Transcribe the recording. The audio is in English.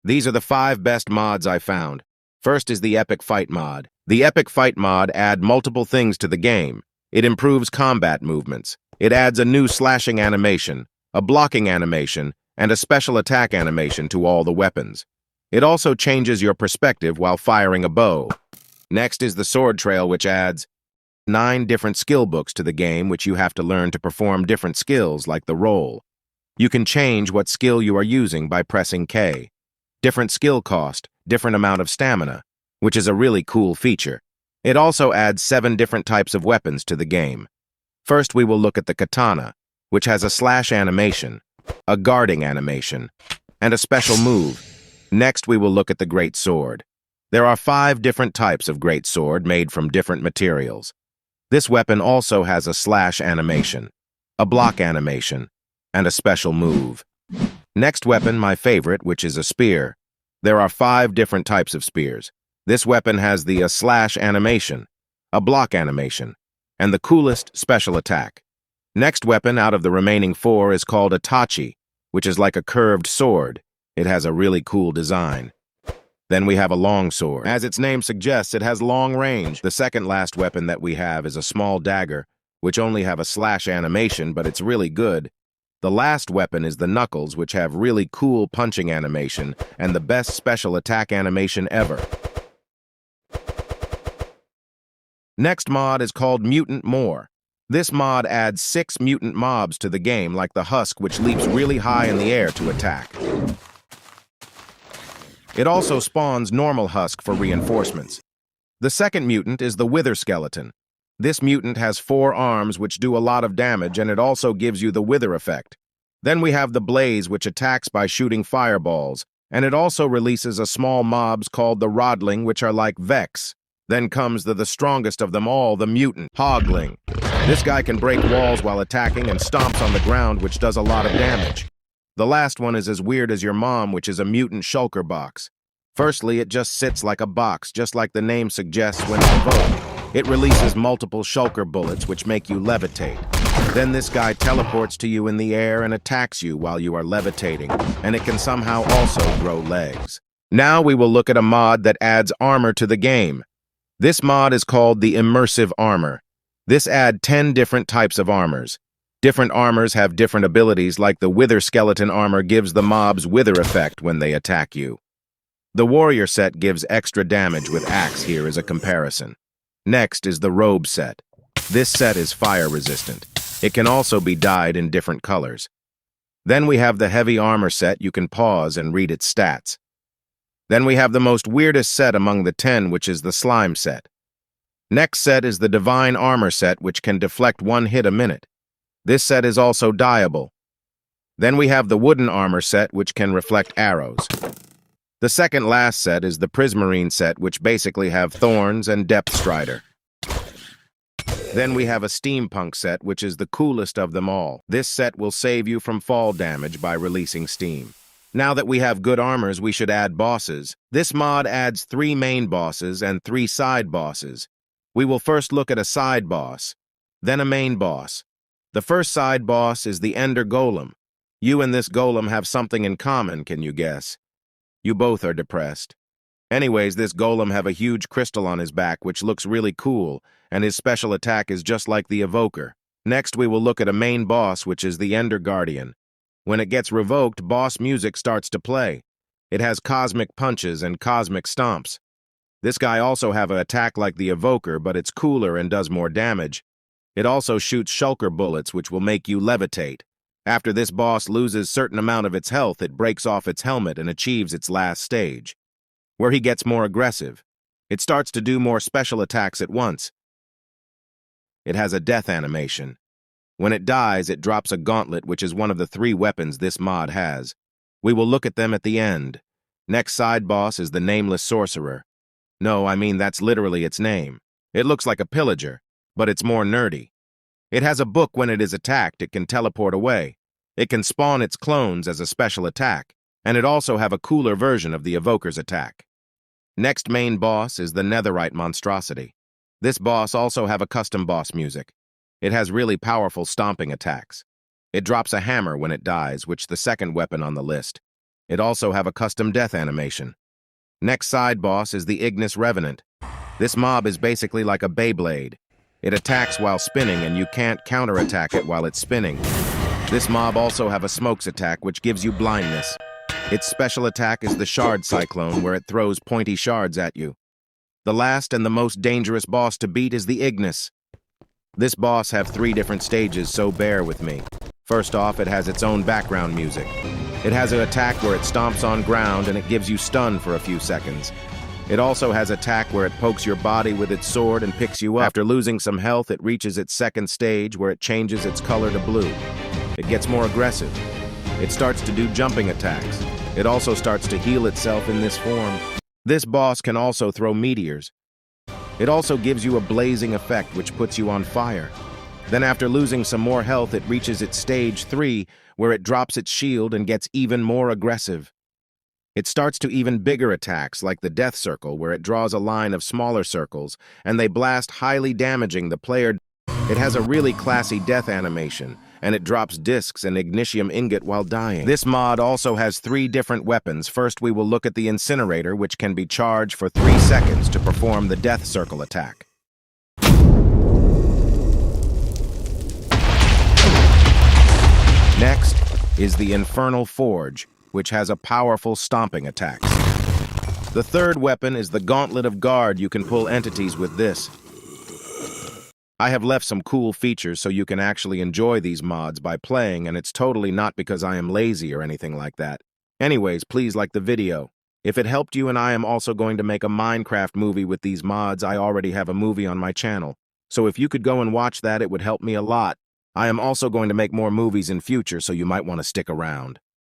These are the 5 best mods I found. First is the Epic Fight mod. The Epic Fight mod adds multiple things to the game. It improves combat movements. It adds a new slashing animation, a blocking animation, and a special attack animation to all the weapons. It also changes your perspective while firing a bow. Next is the Sword Trail, which adds 9 different skill books to the game, which you have to learn to perform different skills like the roll. You can change what skill you are using by pressing K. Different skill cost, different amount of stamina, which is a really cool feature. It also adds 7 different types of weapons to the game. First, we will look at the katana, which has a slash animation, a guarding animation, and a special move. Next, we will look at the great sword. There are 5 different types of great sword made from different materials. This weapon also has a slash animation, a block animation, and a special move. Next weapon, my favorite, which is a spear. There are 5 different types of spears. This weapon has the slash animation, a block animation, and the coolest special attack. Next weapon out of the remaining 4 is called a tachi, which is like a curved sword. It has a really cool design. Then we have a long sword. As its name suggests, it has long range. The second last weapon that we have is a small dagger, which only have a slash animation, but it's really good. The last weapon is the knuckles, which have really cool punching animation and the best special attack animation ever. Next mod is called Mutant More. This mod adds 6 mutant mobs to the game, like the Husk, which leaps really high in the air to attack. It also spawns normal Husk for reinforcements. The second mutant is the Wither Skeleton. This mutant has 4 arms which do a lot of damage, and it also gives you the Wither effect. Then we have the Blaze, which attacks by shooting fireballs, and it also releases a small mobs called the Rodling, which are like Vex. Then comes the strongest of them all, the Mutant, Hogling. This guy can break walls while attacking and stomps on the ground, which does a lot of damage. The last one is as weird as your mom, which is a mutant shulker box. Firstly, it just sits like a box, just like the name suggests when provoked. It releases multiple shulker bullets, which make you levitate. Then this guy teleports to you in the air and attacks you while you are levitating, and it can somehow also grow legs. Now we will look at a mod that adds armor to the game. This mod is called the Immersive Armor. This adds 10 different types of armors. Different armors have different abilities, like the Wither Skeleton armor gives the mobs wither effect when they attack you. The Warrior set gives extra damage with axe here as a comparison. Next is the Robe set. This set is fire resistant. It can also be dyed in different colors. Then we have the Heavy Armor set. You can pause and read its stats. Then we have the most weirdest set among the 10, which is the Slime set. Next set is the Divine Armor set, which can deflect 1 hit a minute. This set is also dyeable. Then we have the Wooden Armor set, which can reflect arrows. The second last set is the Prismarine set, which basically have Thorns and Depth Strider. Then we have a Steampunk set, which is the coolest of them all. This set will save you from fall damage by releasing steam. Now that we have good armors, we should add bosses. This mod adds 3 main bosses and 3 side bosses. We will first look at a side boss, then a main boss. The first side boss is the Ender Golem. You and this golem have something in common, can you guess? You both are depressed. Anyways, this golem have a huge crystal on his back, which looks really cool, and his special attack is just like the Evoker. Next, we will look at a main boss, which is the Ender Guardian. When it gets revoked, boss music starts to play. It has cosmic punches and cosmic stomps. This guy also have an attack like the Evoker, but it's cooler and does more damage. It also shoots shulker bullets, which will make you levitate. After this boss loses certain amount of its health, it breaks off its helmet and achieves its last stage, where he gets more aggressive. It starts to do more special attacks at once. It has a death animation. When it dies, it drops a gauntlet, which is one of the 3 weapons this mod has. We will look at them at the end. Next side boss is the Nameless Sorcerer. No, I mean that's literally its name. It looks like a pillager, but it's more nerdy. It has a book. When it is attacked, it can teleport away. It can spawn its clones as a special attack, and it also have a cooler version of the Evoker's attack. Next main boss is the Netherite Monstrosity. This boss also have a custom boss music. It has really powerful stomping attacks. It drops a hammer when it dies, which is the second weapon on the list. It also have a custom death animation. Next side boss is the Ignis Revenant. This mob is basically like a Beyblade. It attacks while spinning and you can't counterattack it while it's spinning. This mob also have a smokes attack which gives you blindness. Its special attack is the Shard Cyclone where it throws pointy shards at you. The last and the most dangerous boss to beat is the Ignis. This boss have 3 different stages, so bear with me. First off, it has its own background music. It has an attack where it stomps on ground and it gives you stun for a few seconds. It also has attack where it pokes your body with its sword and picks you up. After losing some health, it reaches its second stage where it changes its color to blue. It gets more aggressive. It starts to do jumping attacks. It also starts to heal itself in this form. This boss can also throw meteors. It also gives you a blazing effect which puts you on fire. Then after losing some more health, it reaches its stage 3, where it drops its shield and gets even more aggressive. It starts to even bigger attacks, like the Death Circle, where it draws a line of smaller circles, and they blast highly damaging the player. It has a really classy death animation, and it drops discs and ignitium ingot while dying. This mod also has 3 different weapons. First, we will look at the Incinerator, which can be charged for 3 seconds to perform the Death Circle attack. Next is the Infernal Forge, which has a powerful stomping attack. The third weapon is the Gauntlet of Guard. You can pull entities with this. I have left some cool features so you can actually enjoy these mods by playing, and it's totally not because I am lazy or anything like that. Anyways, please like the video. If it helped you, and I am also going to make a Minecraft movie with these mods. I already have a movie on my channel. So if you could go and watch that, it would help me a lot. I am also going to make more movies in future, so you might want to stick around.